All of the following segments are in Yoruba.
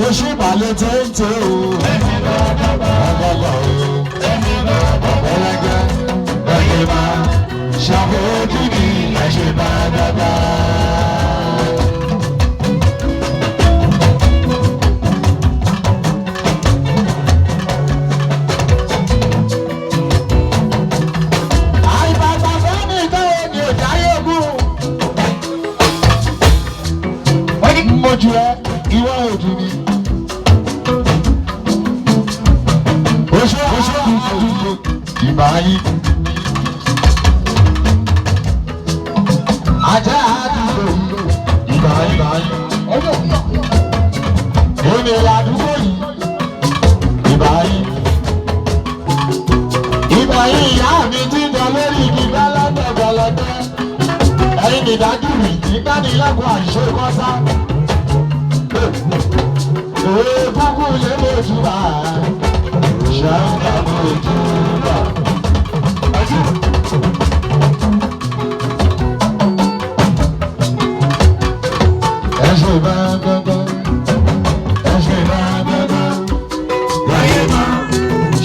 oṣù balẹ̀ téńté o. Ọgọ́gọ́ o. Ẹlẹ́gẹ́ ẹ̀yẹ máa ṣàbójú ní ẹ̀ṣẹ̀ bá dáadáa. Mojú ẹ ìwọ òdì ni. Oṣù àdúgbò ìbá yín. Ajá àdúgbò ìbá yín. Èmi àdúgbò yìí ìbá yín. Ìbá yín ìyá mi ti dán lórí igi gbálọ́dọ̀. Ẹyin ìdájú rì ní dánilẹ́kọ̀ọ́ àìṣe kọ́sá. Kúkú lè mojú bá ṣáà mojú bá. Ẹ̀ṣẹ̀ bá gbọ́ngàn, ẹ̀ṣẹ̀ bá gbọ́ngàn, wáyé máa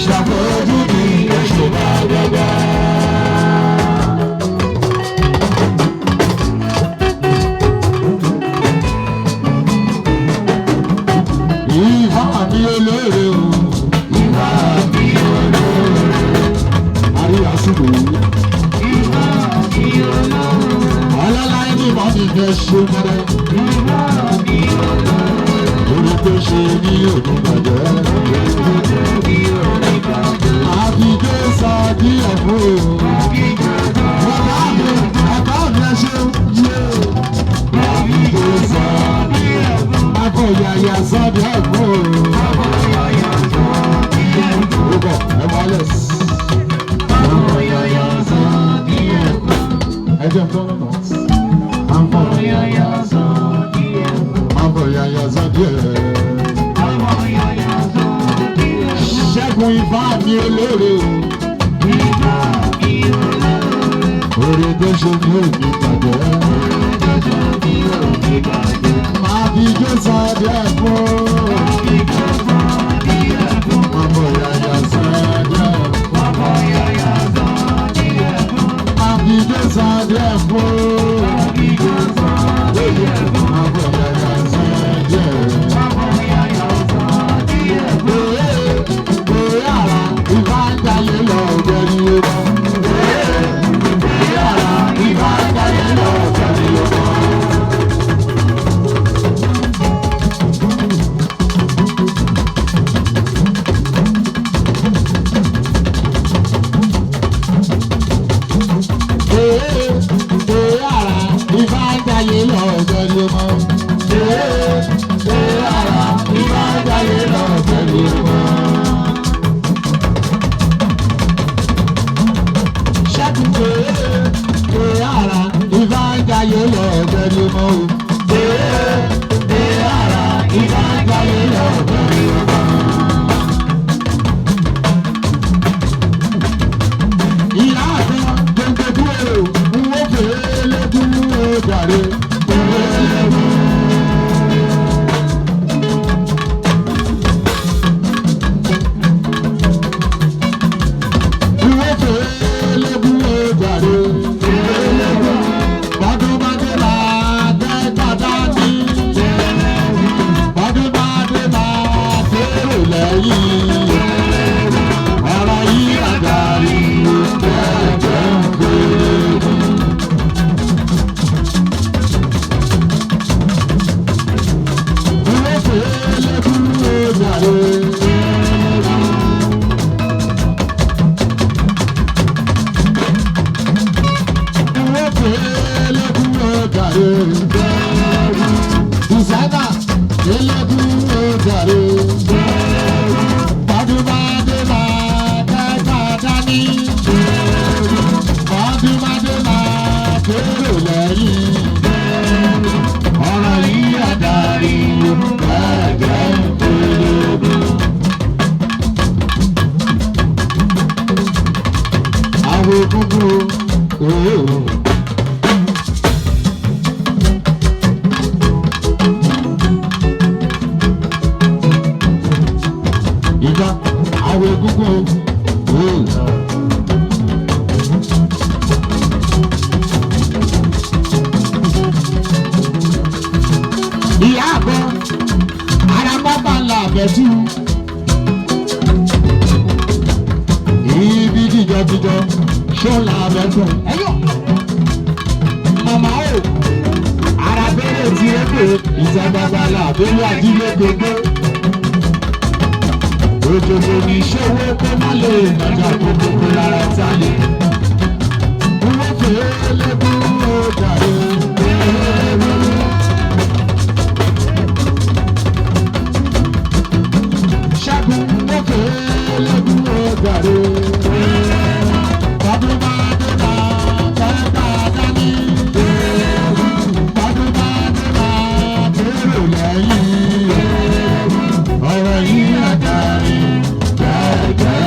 ṣàfojú bí ẹ̀ṣẹ̀ bá gbọ́ngàn. Ìwà mi olóore o. Ìwà mi olóore. Àríyá síbò. Ìwà mi olóore. Ọlọ́lá ẹni mọ́ mi fẹ́ ṣe mẹ́rẹ́. Ìwà mi olóore. Orí tó ṣe ní òdìgbàjẹ́. Àbíké sọ díẹ̀ fún o. Bàbá mi ẹ ṣe yé. Àbíké sọ díẹ̀ fún o. Yaya sọ́dí ẹ̀gbọ́n o. Yaya sọ́dí ẹ̀gbọ́n. Ó bọ̀ ẹ wọlé. Yaya sọ́dí ẹ̀gbọ́n. Ẹ jẹ́ fún ọ̀nà. Yaya sọ́dí ẹ̀gbọ́n. Yaya sọ́dí ẹ̀gbọ́n. Yaya sọ́dí ẹ̀gbọ́n. Ṣẹ́gun ifá mi olóore o. Ifá mi olóore. Orí tó ṣe ní òbí bàjẹ́. Orí tó ṣe ní òbí bàjẹ́. Àbíké sọ́dí ẹ̀gbọ́n. Àbíké sọ́dí ẹ̀gbọ́n. Mọ̀mọ́ yàyà sọ́dí ẹ̀gbọ́n. Mọ̀mọ́ yàyà sọ́dí ẹ̀gbọ́n. Àbíké sọ́dí ẹ̀gbọ́n. Àbíké sọ́dí ẹ̀gbọ́n. Mọ̀mọ́ yàyà sọ́dí ẹ̀gbọ́n. Mọ̀mọ́ yàyà sọ́dí ẹ̀gbọ́n. Àrà ìbá ń jayé lọ ògbẹ́ni ọmọ. Àrà ìbá ń jayé lọ ògbẹ́ni ọmọ. àbẹ̀tú. Ibi jíjọ ṣọ́la àbẹ̀tún. Màmá o, arábẹ́rẹ́ ti ẹgbẹ́ ìsàgbàgbàlà àbẹ́rẹ́ àdílé gbogbo. Òjòjò ní ìṣòwò kó má lè nàjà gbogbo lára táyé. Wọ́n fẹ́ lẹ́kùn ó jàre. Ṣẹ́gun wọ́n fẹ́ lẹ́kùn ó jàre. Tọ́dún bá dé bá tẹ́gbà dání. Tọ́dún bá dé bá kérò lẹ́yìn. Ọ̀rọ̀ yìí àdáyé jẹ́jẹ́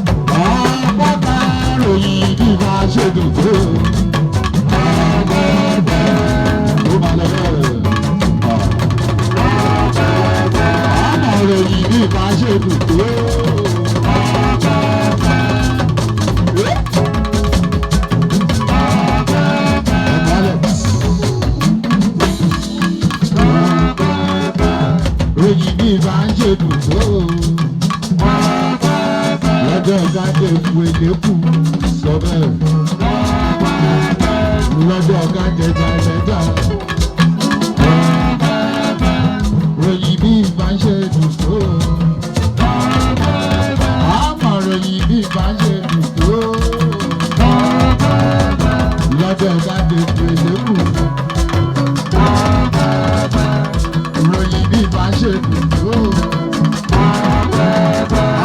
ọ̀pọ̀ta ròyìn bí bá ṣe dùn tó. Ọ̀pọ̀ta ó máa lọ bẹ́ẹ̀. Ọmọ ròyìn bí bá ṣe dùn tó. Ròyìn bí bá ń ṣe dùn tó. Lọ́jọ́ gájẹ́ ìwé lẹ́kù sọ bẹ́ẹ̀. Lọ́jọ́ gájẹ́ jàlẹ́jà. Ròyìn bí bá ń ṣe dùn tó. Àmọ́ ròyìn bí bá ń ṣe dùn tó. Lọ́jọ́ gájẹ́ ìwé lẹ́kù. Ròyìn bí bá ṣe dùn tó.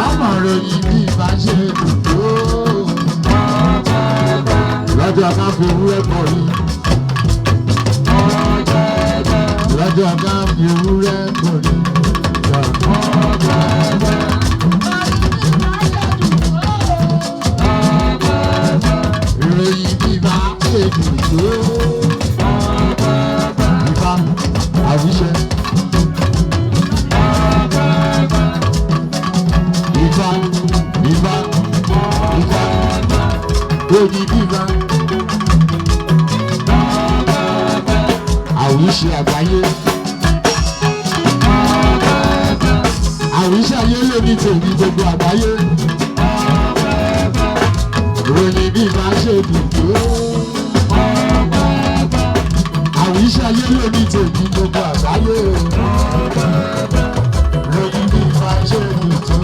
Àmọ́ ròyìn bí bá ṣe dùn tó. Lọ́jọ́ ká fi ewúrẹ́ pọ̀ ní. Lọ́jọ́ ká fi ewúrẹ́ pọ̀ ní. Ròyìn bí bá ṣe dùn tó. Ìfà àwíṣẹ́. Ìfà ròyìn bí bá. Àwíṣẹ́ àgbáyé. Àwíṣẹ́ ayé lè ní tèmi gbogbo àgbáyé. Ròyìn bí bá ṣe dùn tó. Àwíṣẹ́ ayé lè ní tèmi gbogbo àgbáyé. Ròyìn bí bá ṣe dùn tó.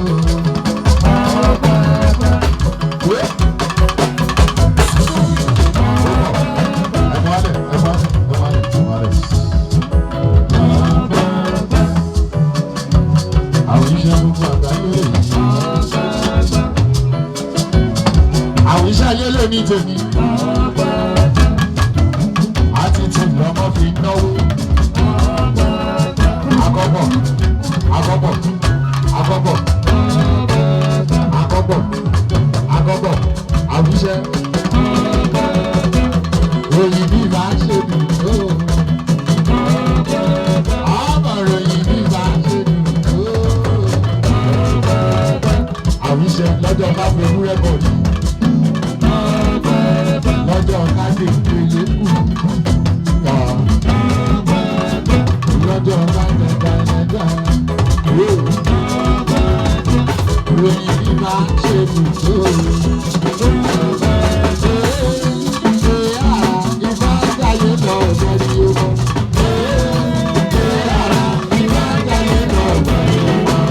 Àwíṣẹ́ ayé lè ní tèmi. Àti tí lọ́mọ fi náwó. Àkọ́bọ̀, àkọ́bọ̀, àkọ́bọ̀, àkọ́bọ̀, àkọ́bọ̀, àwíṣẹ́. Ròyìn bí bá ṣe dùn tó. Ọmọ ròyìn bí bá ṣe dùn tó. Àwíṣẹ́ lọ́jọ́ bá fi ewúrẹ́ bọ̀ ní. Lọ́jọ́ káde ìpele kù. Lọ́jọ́ káde dáadáa. Ròyìn bí bá ṣe dùn tó. Ìfá jáyé lọ bẹ́ẹ̀ ni ó mọ̀. Ìfá jáyé lọ bẹ́ẹ̀ ni ó mọ̀.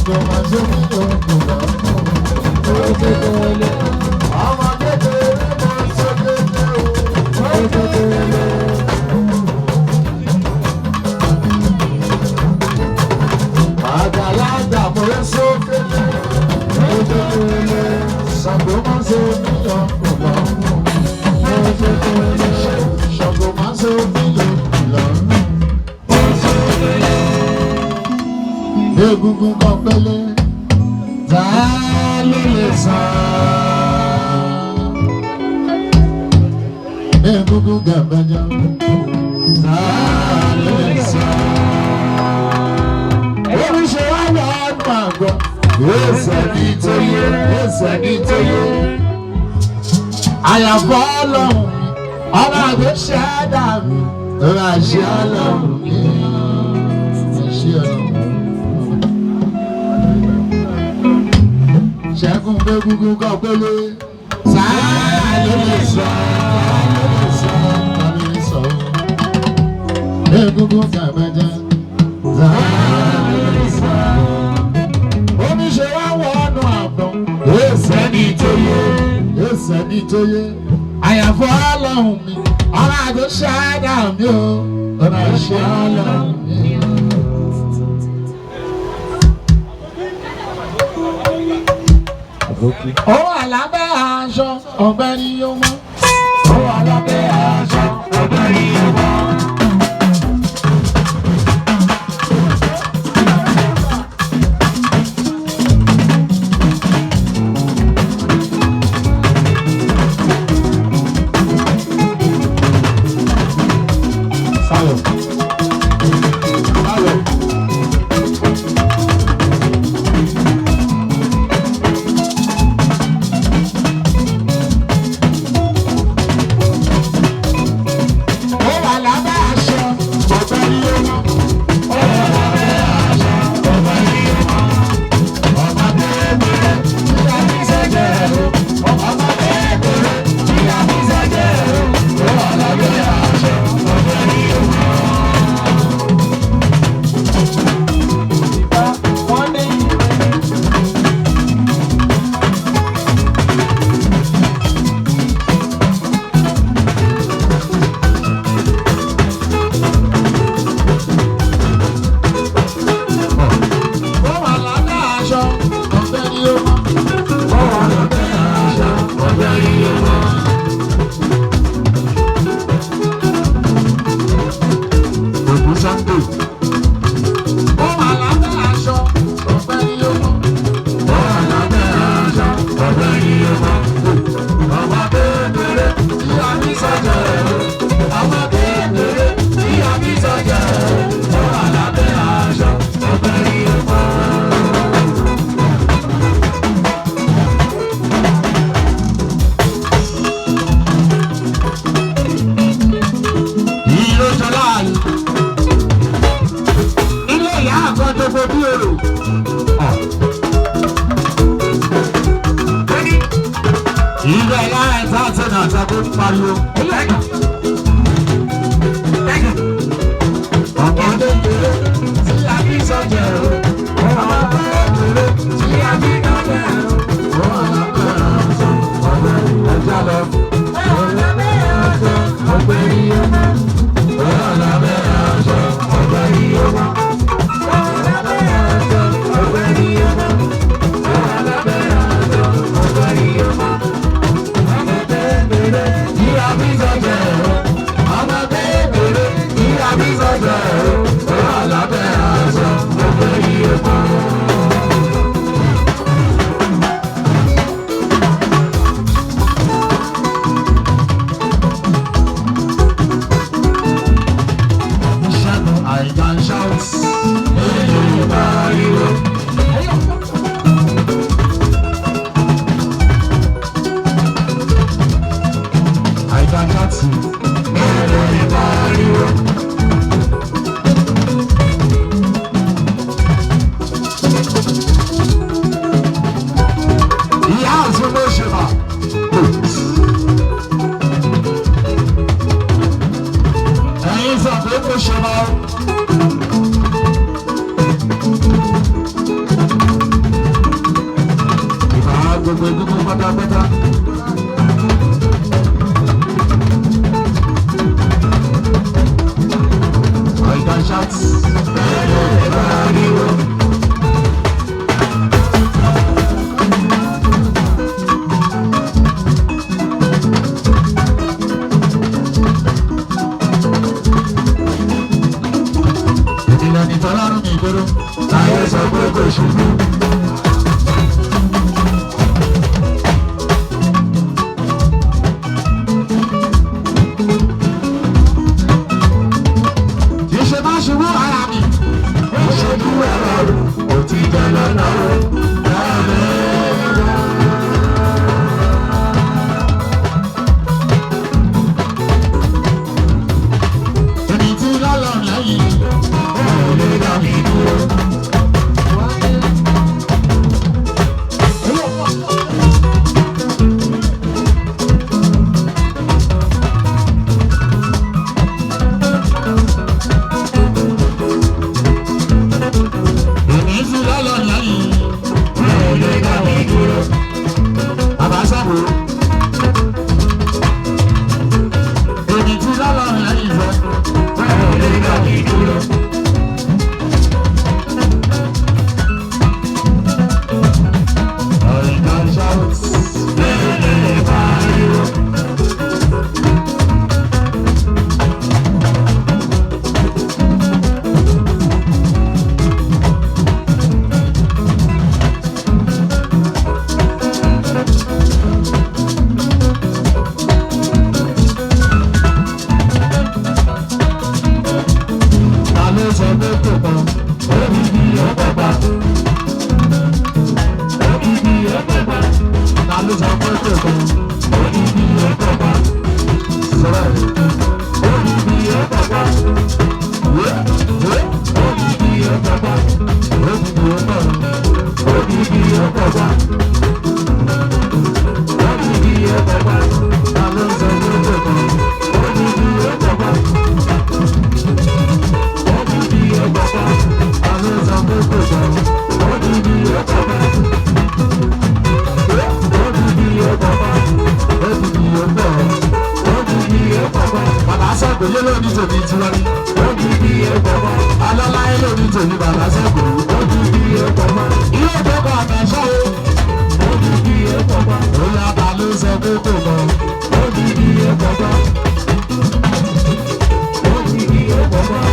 Go ṣe mí lóko lọ́kùn. Ọmọ kékeré mo ṣe kékeré o. Àgbàlagbà mo ṣe kékeré. Ṣàgbó máa ṣe mí lóko lọ́kùn. Ṣàgbó máa ṣe mí lóko lọ́kùn. Egungun kan pẹ́lẹ́ ta ló lè san. Egungun gàbẹ́jọ́ ta ló lè san. Oríṣi wà ní ọdún àgọ́. Ẹsẹ̀ ní tóyé, ẹsẹ̀ ní tóyé. Àyàfọ́ ọlọ́run mi, ọba àgbẹ̀ ṣẹ́dá mi, ọba àṣẹ ọlọ́run mi, àṣẹ ọlọ́run. Ṣẹ́gun gbégúngún kan pélé. Sáà ló lè sọ, sáà ló lè sọ. Gbégúngún kan bẹ́jẹ́. Sáà ló lè sọ. Oníṣe wá wọnú àbọ̀. Èsẹ̀ ní tóyé, èsẹ̀ ní tóyé. Àyàfọ́ ọlọ́run mi, ọ̀rọ̀ àjọ ṣáádà mi o. Ọ̀rọ̀ àṣẹ ọlọ́run mi. Ó wà lábẹ́ aṣọ ọ̀gbẹ́ ni yóò mọ́. Ó wà lábẹ́ aṣọ ọ̀gbẹ́ ni yóò mọ́. Sálọ. Sálọ. pátápátá. I can shout. Ìlànà ìtọ́lárùn mi ìgboro. Láyé sọ pé kò ṣubú. Àgbèlé lórí tòní tí wọ́n ní. Ó di bí ẹ̀kọ́ mọ́. Alọ́láyé lórí tòní bàbá sẹ́kùrú. Ó di bí ẹ̀kọ́ mọ́. Ilé ìjọba àtẹ̀ṣọ́ o. Ó di bí ẹ̀kọ́ mọ́. Oyè àbá ló sọ pé kò mọ́. Ó di bí ẹ̀kọ́ mọ́. Ó di bí ẹ̀kọ́ mọ́.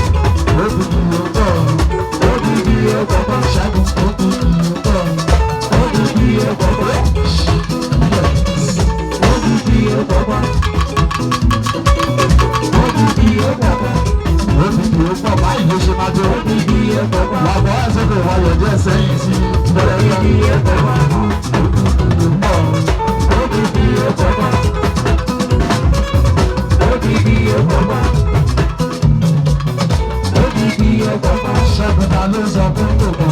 Ó di bí ẹ̀kọ́ mọ́. Ó di bí ẹ̀kọ́ mọ́. Ṣẹ́gun ó di bí ẹ̀kọ́ mọ́. Ó di bí ẹ̀kọ́ mọ́. Ó di bí ẹ̀kọ́ mọ́. Báyìí ló ṣe máa jẹ́ wàbọ̀ ẹ̀sẹ̀ kò wáyọ̀ jẹ́ sẹ́yìn sí ṣẹ́gun ta ló sọ fún gbogbo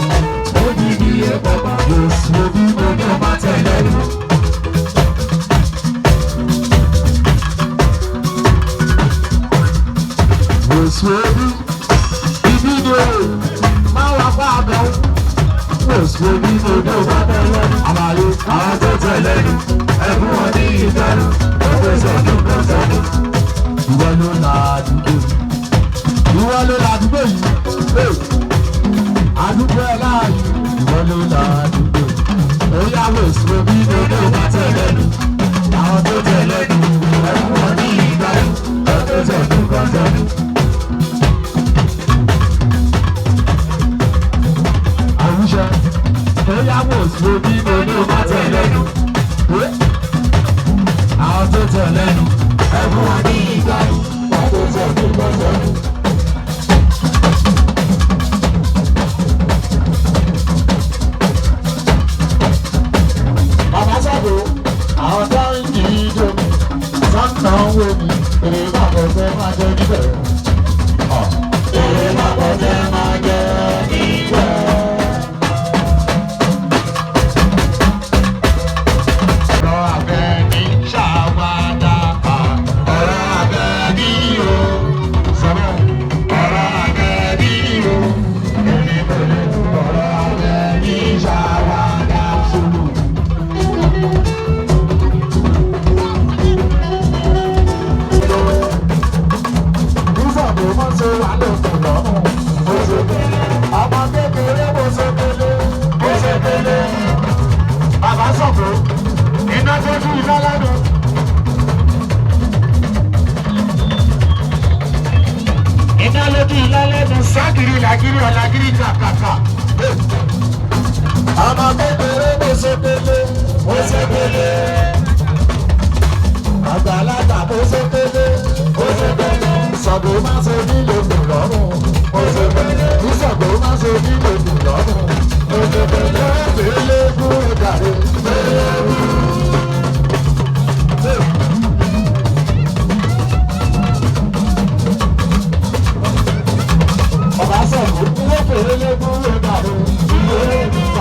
yóò sí omi gbogbo bá tẹ̀lé rí. Yóò sí omi. Omi tó dé bá tẹ̀lé àmàlú àwọn tó tẹ̀lé ní ẹ̀fún wọn ní ìdáná ọ̀pẹ̀ sọ̀dún kan sọ̀dún. Ìwọ ló la àdúgbò yìí. Ìwọ ló la àdúgbò yìí. Àdúgbò ẹ̀ láàyè. Ìwọ ló la àdúgbò yìí. Ó yá wò sí omi tó dé bá tẹ̀lé ní àwọn tó tẹ̀lé ní ẹ̀fún wọn ní ìdáná ọ̀pẹ̀ sọ̀dún kan sọ̀dún. Ìyàwó sí omi lórí ọba tẹ̀lẹ́nu. Àwọn tó tẹ̀lẹ́nu. Ẹ̀fún wa ní ìgbà yìí. Wọ́n tó tẹ̀lé lọ́sọ̀rọ̀. Bàbá sábò, àwọn tó ń yí ìjọ mi. Sọ́nà wo ni èrè bàbá ọ̀fẹ́ máa jẹ́ níbẹ̀. ní ìlẹ́lẹ́nu ságìrì làgìrì ọ̀làgìrì kàkàkà. Ọmọ kékeré mo ṣe pélé, mo ṣe pélé. Àgbàlagbà mo ṣe pélé, mo ṣe pélé. Ìsọ̀gbò máa ṣe nílò kò lọ́rùn, mo ṣe pélé. Ìsọ̀gbò máa ṣe nílò kò lọ́rùn, mo ṣe pélé. Pélé kú ìdàrí, pélé kú. Ọba sọ̀rọ̀ kúrò pélé kú ìdàrí.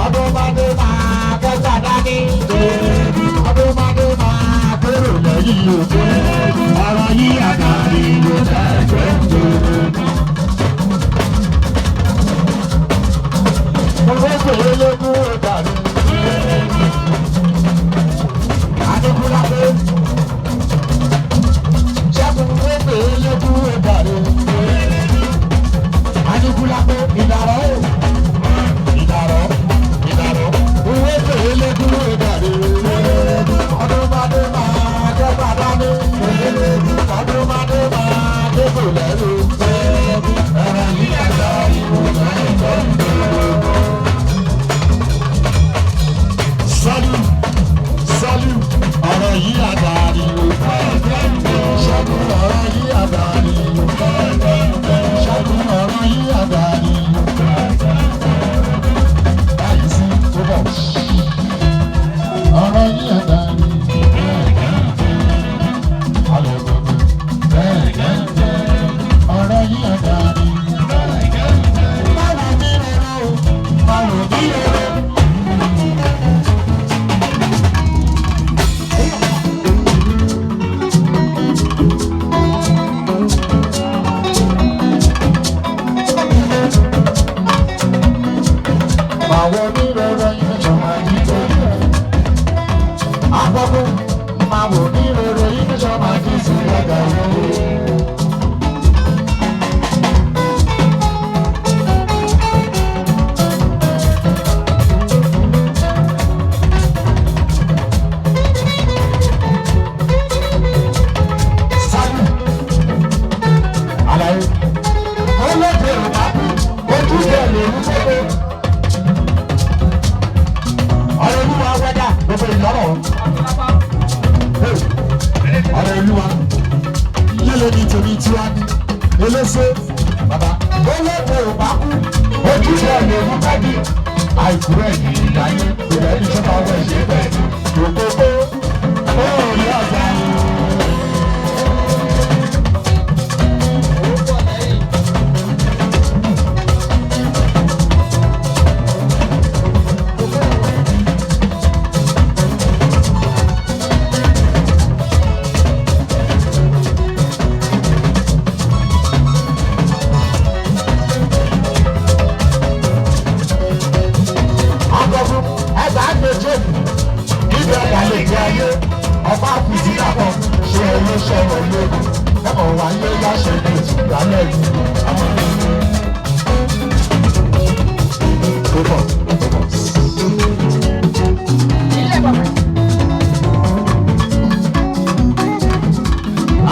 Ọdúnmọdé máa kẹta dání. Ọdúnmọdé máa kérò lẹ́yìn òkú. Ọ̀rọ̀ yìí àdáni ló dẹ́gbẹ́ tó. Owó pèlè lógún ìdàrí. Adékúnlápé. Ṣẹ́gun owó pèlè lógún ìdàrí. Adékúnlápé ìdàrọ́. Ìdàrọ́. Owó pèlè lógún ìdàrí. Ọdúnmọdé máa kẹta dání. Ọdúnmọdé máa kérò lẹ́yìn òkú. Ọ̀rọ̀ yìí àdáni ló dẹ́gbẹ́ tó. Sọ́lú ọ̀rọ̀ yìí àdáni o. Ṣẹ́gun ọ̀rọ̀ yìí àdáni o. Ṣẹ́gun ọ̀rọ̀ yìí àdáni o. Báyìí sí tó bọ̀. Ọ̀rọ̀ yìí àdáni o. Alẹ́ gbogbo. Ọ̀rọ̀ yìí àdáni o. Báwo ni ẹ̀rọ o? Báwo ni ẹ̀rọ? Àwọn onírẹ̀rẹ̀ ilé ṣọ̀mọ̀ àdìgbò rẹ̀. Àkọ́kọ́ máa wò onírẹ̀rẹ̀ ilé ṣọ̀mọ̀ àdìsí lọ́gà ìlú. Sálù àlàyé olóde òbá ojú bẹ́ẹ̀ lè mú sọ́dọ̀. Ọ̀rọ̀ olúwa wẹ́dà gbogbo ìlọ́rọ̀. Ọ̀rọ̀ olúwa líle ní tèmi tí wá ní eléso bàbá. Olóde òbá kú ojú bẹ́ẹ̀ lè mú kájí. Àìkú rẹ̀ ní ìdáyé ìrẹ́ ní sọ́kà ọwọ́ ìṣe bẹ́ẹ̀ ni. Òkòkò ó rí ọ̀gá. Ọba àfìsí dàpọ̀ ṣe olóṣèlú ológun ẹ̀kọ́ wáyé láṣẹ ní ìgbàlẹ̀ yìí.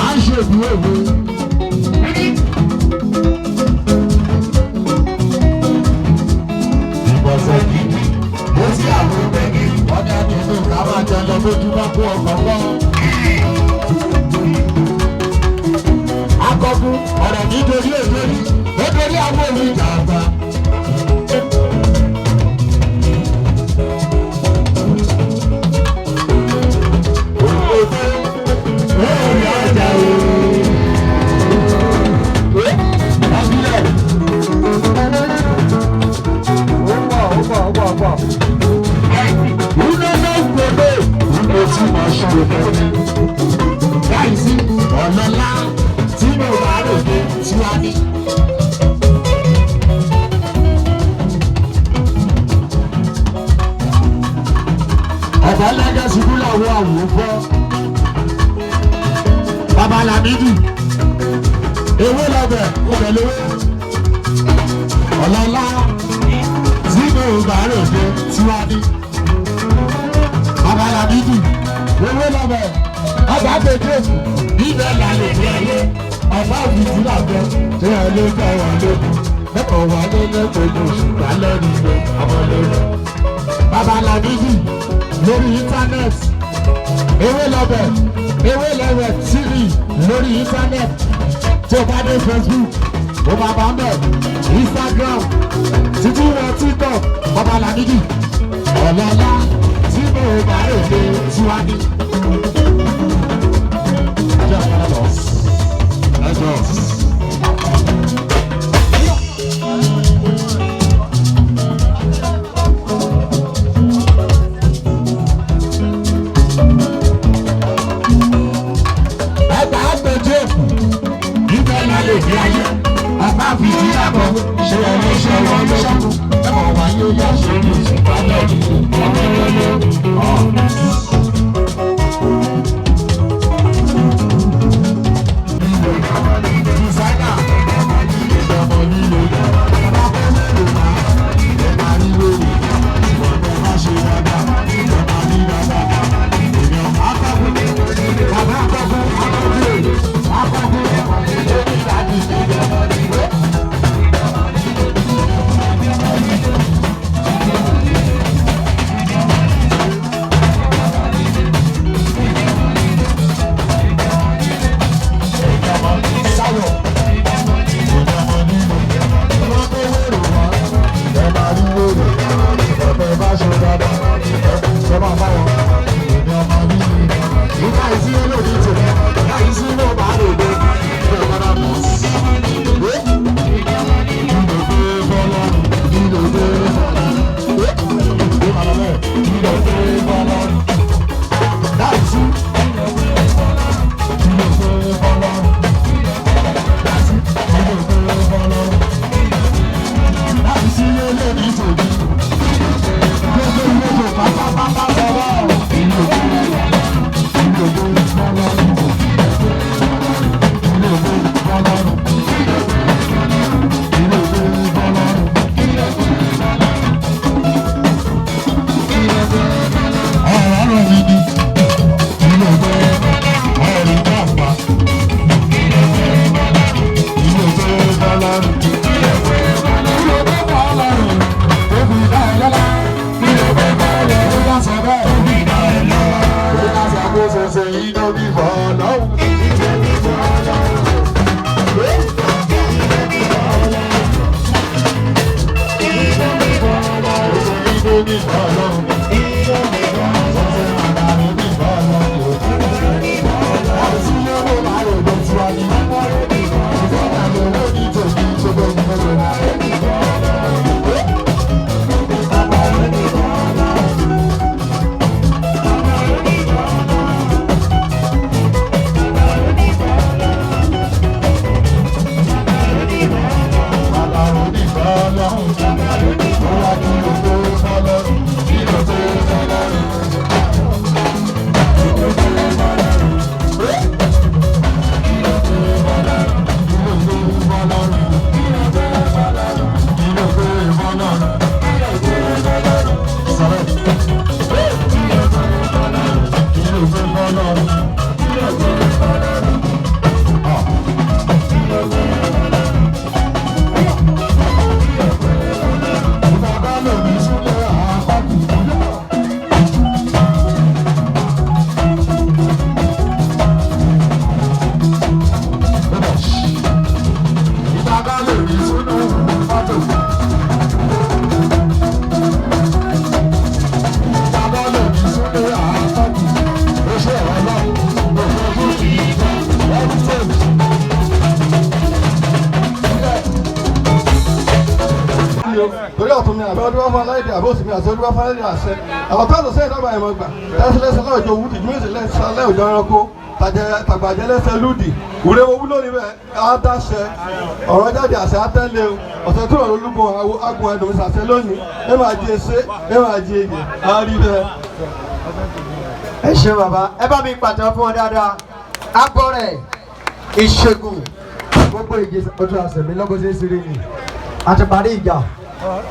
À ń ṣe ìdúró ìwé. Ìbọ̀sẹ̀ gidi, ó sì àwọn ìgbẹ́gi, wọ́n ní ẹni ìlú ká máa jẹ lọ lójú bá kó ọkọ̀ pọ̀. Akọkún ọ̀rọ̀ nítorí èlé yìí, ó torí àwọn òun ìjà àgbà. Òòrùn ọjà ooo. Láìsí ọ̀lọ́lá tí mo bá ròde tí wá ní. Ọ̀bọ̀ lẹ́gẹ̀ ṣubú lọ́wọ́ àwòrán fọ́. Bàbá Làmídì, ewé lọ́bẹ̀ ìbẹ̀lówó. Ọ̀lọ́lá tí mo bá ròde tí wá ní. Bàbá Làmídì, ewé lọ́bẹ̀ ọba gbèdé níbẹ̀ lálẹ́ ní ayé ọba òfìsí làbẹ́ tí ẹ ló fẹ́ wà lóko lẹ́kọ̀ọ́ wà ló lẹ́kọ̀ọ́ ṣùgbọ́n lẹ́nu ìgbẹ́ ọmọ lórí. Babalábíjì lórí íńtánẹ́ẹ̀tì ewé lọ́bẹ̀ TV lórí íńtánẹ́ẹ̀tì tí o bá dé Facebook o máa bá ń bẹ̀ Instagram títí wọ TikTok Babalábíjì ọ̀lọ́lá tí mo bá rè dé tiwájú. Ọba fìdí àbọ̀ ṣe ẹni ṣe wọ́n lọ́kù ẹ̀wọ̀n wáyé yá ṣe ní ìsìnkálẹ̀ yìí torí ọ̀tún mi àbẹ́ ọdún wọn fún aláìdí àbẹ́ òsì mi àti ọdún wọn fún aláìdí àṣẹ àwọn tó ń lọ sẹ́yìn dábàá ẹ̀mọ́ gbà tẹ́sílẹ́sẹ̀ lọ́jọ́ òwú dìjú méjì lẹ́sẹ̀ ọjọ́ ẹranko tàgbàjẹ́ lẹ́sẹ̀ lùdì wúre owó lórí bẹ́ẹ̀ á dáṣẹ ọ̀rọ̀ jáde àṣẹ àtẹ́lẹ̀ ọ̀sẹ̀ tó rọ̀ lólúgbọ̀n agun ẹ̀dùn ìṣàṣẹ lónìí ẹ máa di ẹsẹ̀ ẹ máa di èyí á rí bẹ́ẹ̀. ẹ ṣé bàbá ẹ bá mi pàtẹ́wọ́ fún wọn dáadáa abọ́rẹ̀ ìṣègùn gbogbo ìjẹ ọdún àṣẹmí lọ́gọ́sẹ̀ ṣeré ni àti parí ìjà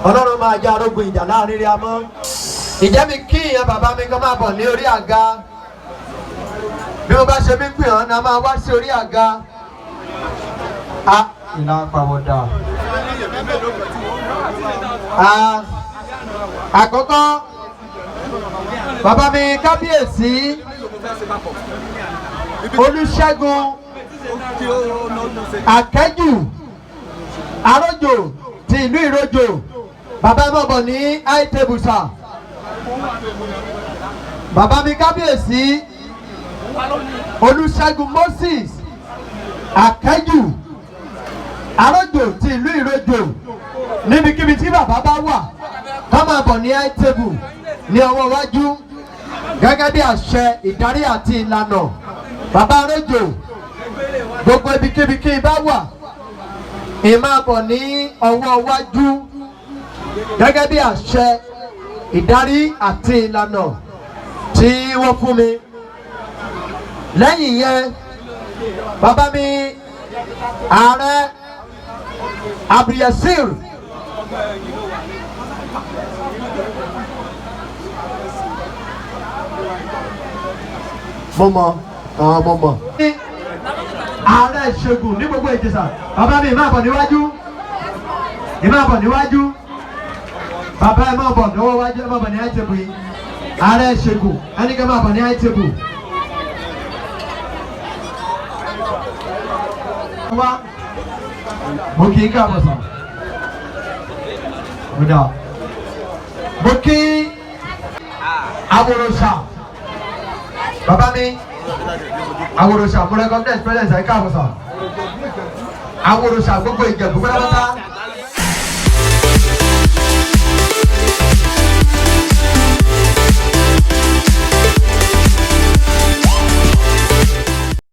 ọlọ́run máa jẹ́ arógun ìjà láàrin rí amọ́ ìjẹ́ mi kí ìyẹn bàbá mi kan máa bọ̀ ní orí àga bí mo bá ṣe mí pè hàn náà máa wá sí orí àga ìlà pàwọ̀dà. Àkọ́kọ́ bàbá mi kábíyèsí Olúṣẹ́gun Akẹ́jù Arójò ti ìlú Ìrójò bàbá ẹ̀ mọ̀bọ̀ ní àìtẹ́bùsà. Bàbá mi kábíyèsí Olúṣẹ́gun Moses Akẹ́jù Arójò ti ìlú Ìrójò níbikíbi tí bàbá bá wà ká máa bọ̀ ní àìtẹ́bù ní ọwọ́ iwájú gẹ́gẹ́ bí àṣẹ ìdarí àti ìlànà bàbá Arójò gbogbo ibikíbi kí bá wà ìmáàbọ̀ ní ọwọ́ iwájú gẹ́gẹ́ bí àṣẹ ìdarí àti ìlànà tí wọ́n fún mi. Lẹ́yìn yẹn bàbá mi ààrẹ Abdulyasir mọ̀mọ́ ààrẹ ìṣègùn ní gbogbo Ìjẹ̀ṣà bàbá mi ìmáàbọ̀ níwájú bàbá ẹ̀ máa bọ̀ lọ́wọ́ wájú ẹ̀ máa bọ̀ ní àìtẹ́bù yìí ààrẹ ìṣègùn ẹnìkan máa bọ̀ ní àìtẹ́bù. Mo kì í káàbọ̀ sàn. Mo kí Awòròṣà bàbá mi Awòròṣà mo recognize presence ẹ̀ káàbọ̀ sàn. Awòròṣà gbogbo Ìjẹ̀bú pátápátá